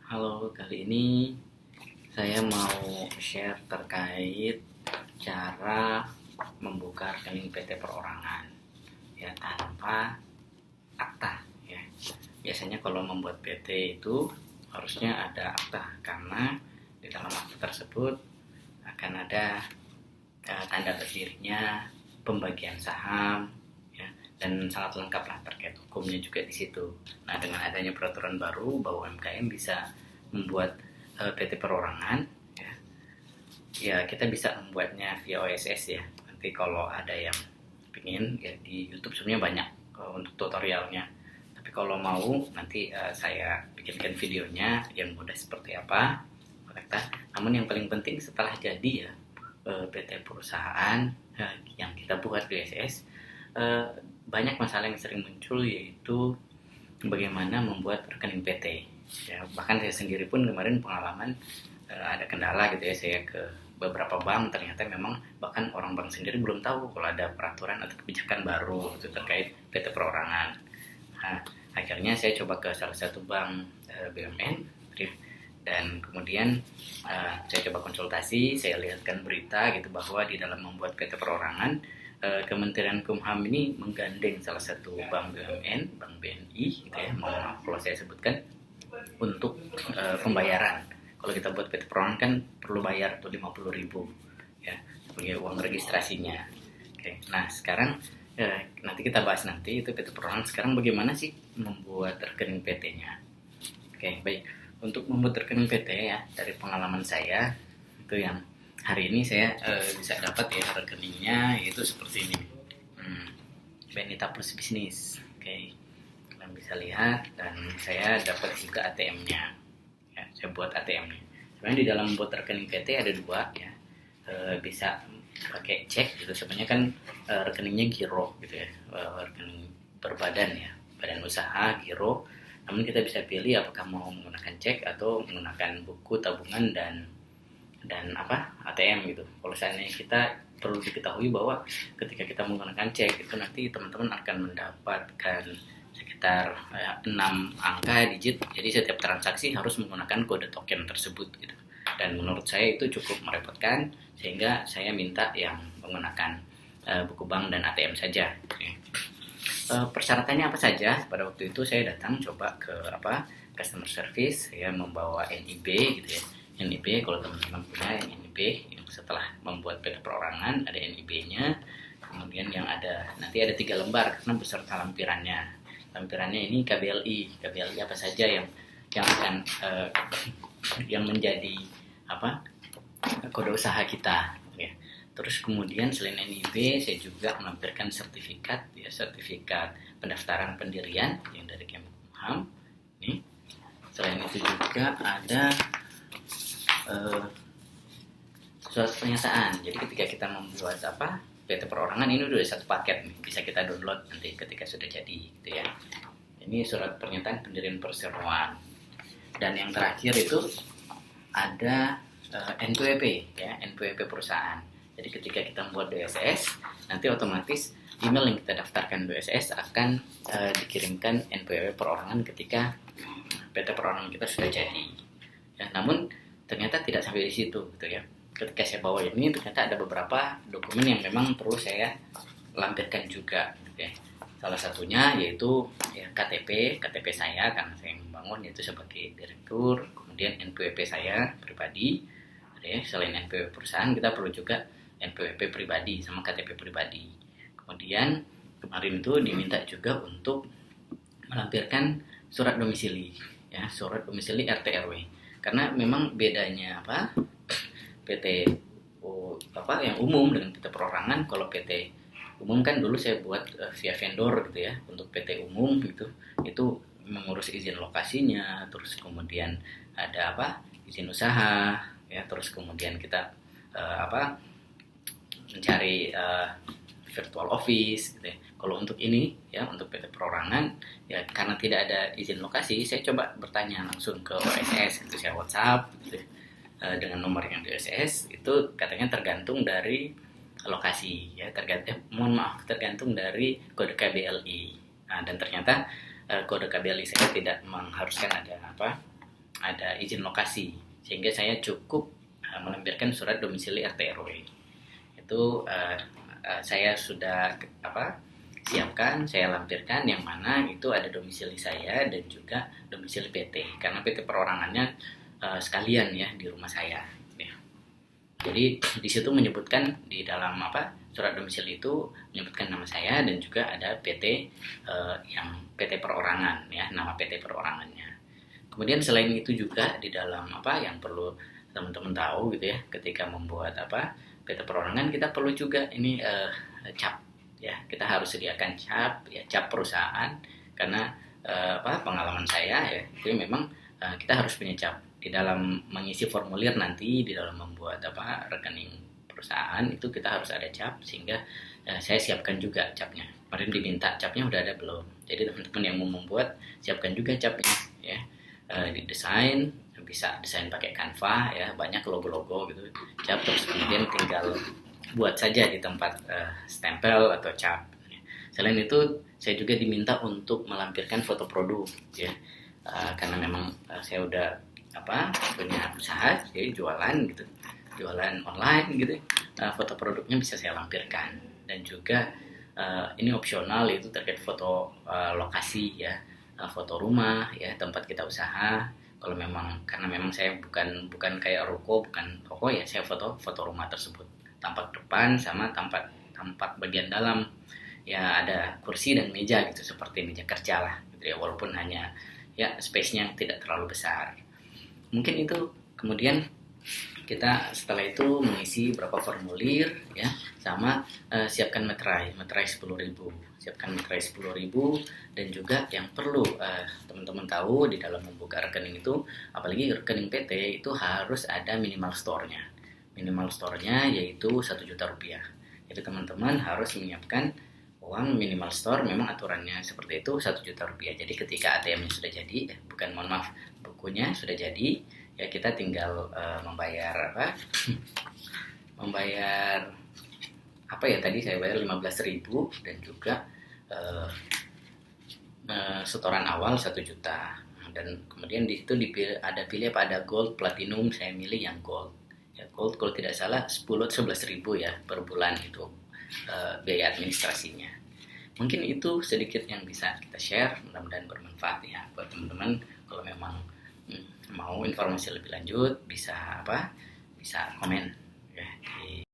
Halo, kali ini saya mau share terkait cara membuka rekening PT perorangan ya tanpa akta ya. Biasanya kalau membuat PT itu harusnya ada akta karena di dalam akta tersebut akan ada tanda berdirinya, pembagian saham ya, dan sangat lengkap lah terkait hukumnya juga di situ. Nah, dengan adanya peraturan baru bahwa UMKM bisa membuat PT perorangan ya kita bisa membuatnya via OSS ya. Nanti kalau ada yang pingin ya di YouTube sebenarnya banyak untuk tutorialnya. Tapi kalau mau nanti saya bikinkan videonya yang mudah seperti apa. Namun yang paling penting setelah jadi ya PT perusahaan yang kita buat di OSS, banyak masalah yang sering muncul yaitu bagaimana membuat rekening PT ya. Bahkan saya sendiri pun kemarin pengalaman ada kendala gitu ya, saya ke beberapa bank ternyata memang bahkan orang bank sendiri belum tahu kalau ada peraturan atau kebijakan baru itu terkait PT perorangan. Nah, akhirnya saya coba ke salah satu bank BUMN dan kemudian saya coba konsultasi, saya lihatkan berita gitu bahwa di dalam membuat PT perorangan Kementerian Kumham ini menggandeng salah satu bank BUMN, Bank BNI gitu ya, mohon maaf kalau saya sebutkan, untuk pembayaran. Kalau kita buat PT perorangan kan perlu bayar tuh 50.000 ya sebagai uang registrasinya. Oke. Nah, sekarang nanti kita bahas nanti itu PT perorangan sekarang bagaimana sih membuat rekening PT-nya. Oke, baik. Untuk membuat rekening PT ya, dari pengalaman saya itu yang hari ini saya bisa dapat ya rekeningnya yaitu seperti ini. Benita Plus Bisnis. Oke. Kalian bisa lihat dan saya dapat juga ATM-nya. Ya, saya buat ATM-nya. Sebenarnya di dalam buat rekening PT ada dua ya. Bisa pakai cek gitu. Sebenarnya kan rekeningnya giro gitu ya. Rekening berbadan ya, badan usaha giro. Namun kita bisa pilih apakah mau menggunakan cek atau menggunakan buku tabungan dan ATM gitu. Kalau seandainya kita perlu diketahui bahwa ketika kita menggunakan cek itu nanti teman-teman akan mendapatkan sekitar 6 angka digit. Jadi setiap transaksi harus menggunakan kode token tersebut gitu. Dan menurut saya itu cukup merepotkan sehingga saya minta yang menggunakan buku bank dan ATM saja. Persyaratannya apa saja? Pada waktu itu saya datang coba ke customer service, saya membawa NIB gitu ya. NIB kalau teman-teman punya NIB yang setelah membuat PT perorangan ada NIB-nya. Kemudian yang ada nanti ada 3 lembar karena beserta lampirannya. Lampirannya ini KBLI apa saja yang akan yang menjadi kode usaha kita ya. Terus kemudian selain NIB saya juga melampirkan sertifikat pendaftaran pendirian yang dari Kemenkumham ini. Selain itu juga ada surat pernyataan. Jadi ketika kita membuat PT perorangan ini udah satu paket nih, bisa kita download nanti ketika sudah jadi gitu ya. Ini surat pernyataan pendirian perseroan. Dan yang terakhir itu ada NPWP ya, NPWP perusahaan. Jadi ketika kita membuat BSS, nanti otomatis email yang kita daftarkan BSS akan dikirimkan NPWP perorangan ketika PT perorangan kita sudah jadi. Ya, namun ternyata tidak sampai di situ gitu ya. Ketika saya bawa ini ternyata ada beberapa dokumen yang memang perlu saya lampirkan juga gitu ya. Salah satunya yaitu ya, KTP saya karena saya membangun yaitu sebagai direktur, kemudian NPWP saya pribadi ya. Selain NPWP perusahaan kita perlu juga NPWP pribadi sama KTP pribadi. Kemudian kemarin itu diminta juga untuk melampirkan surat domisili ya, surat domisili RT RW. Karena memang bedanya PT yang umum dengan PT perorangan. Kalau PT umum kan dulu saya buat via vendor gitu ya. Untuk PT umum gitu itu mengurus izin lokasinya, terus kemudian ada izin usaha ya, terus kemudian kita mencari virtual office gitu ya. Kalau untuk ini ya, untuk PT perorangan ya, karena tidak ada izin lokasi, saya coba bertanya langsung ke OSS gitu, saya WhatsApp gitu, dengan nomor yang di OSS itu katanya tergantung dari lokasi ya, tergantung dari kode KBLI. Nah, dan ternyata kode KBLI saya tidak mengharuskan ada ada izin lokasi, sehingga saya cukup melampirkan surat domisili RT RW. Itu saya sudah siapkan, saya lampirkan yang mana itu ada domisili saya dan juga domisili PT, karena PT perorangannya sekalian ya di rumah saya. Ya. Jadi di situ menyebutkan di dalam surat domisili itu menyebutkan nama saya dan juga ada PT yang PT perorangan ya, nama PT perorangannya. Kemudian selain itu juga di dalam yang perlu teman-teman tahu gitu ya, ketika membuat PT perorangan kita perlu juga ini cap ya, kita harus sediakan cap ya, cap perusahaan, karena pengalaman saya ya itu memang kita harus punya cap di dalam mengisi formulir nanti, di dalam membuat rekening perusahaan itu kita harus ada cap, sehingga saya siapkan juga capnya. Kemarin diminta capnya udah ada belum, jadi teman-teman yang mau membuat siapkan juga capnya ya. Didesain, bisa desain pakai Canva ya, banyak logo-logo gitu cap, terus kemudian tinggal buat saja di tempat stempel atau cap. Selain itu saya juga diminta untuk melampirkan foto produk ya, karena memang saya udah punya usaha jadi jualan gitu, jualan online gitu, foto produknya bisa saya lampirkan. Dan juga ini opsional, itu terkait foto lokasi ya, foto rumah ya, tempat kita usaha. Kalau memang, karena memang saya bukan kayak ruko, bukan toko ya, saya foto rumah tersebut, tampak depan sama tampak bagian dalam ya, ada kursi dan meja gitu, seperti meja kerja lah gitu ya, walaupun hanya ya space-nya tidak terlalu besar. Mungkin itu. Kemudian kita setelah itu mengisi berapa formulir ya, sama siapkan materai 10.000, siapkan materai 10.000. Dan juga yang perlu teman-teman tahu di dalam membuka rekening itu, apalagi rekening PT, itu harus ada minimal store-nya. Minimal store-nya yaitu 1 juta rupiah. Jadi teman-teman harus menyiapkan uang minimal store, memang aturannya seperti itu, 1 juta rupiah. Jadi ketika ATM-nya sudah jadi, bukunya sudah jadi ya, kita tinggal membayar tadi saya bayar 15.000, dan juga setoran awal 1 juta. Dan kemudian di situ ada pilih pada gold, platinum, saya milih yang gold ya. Gold kalau tidak salah 11.000 ya per bulan itu biaya administrasinya. Mungkin itu sedikit yang bisa kita share, mudah-mudahan bermanfaat ya buat teman-teman. Kalau memang mau informasi lebih lanjut bisa komen ya di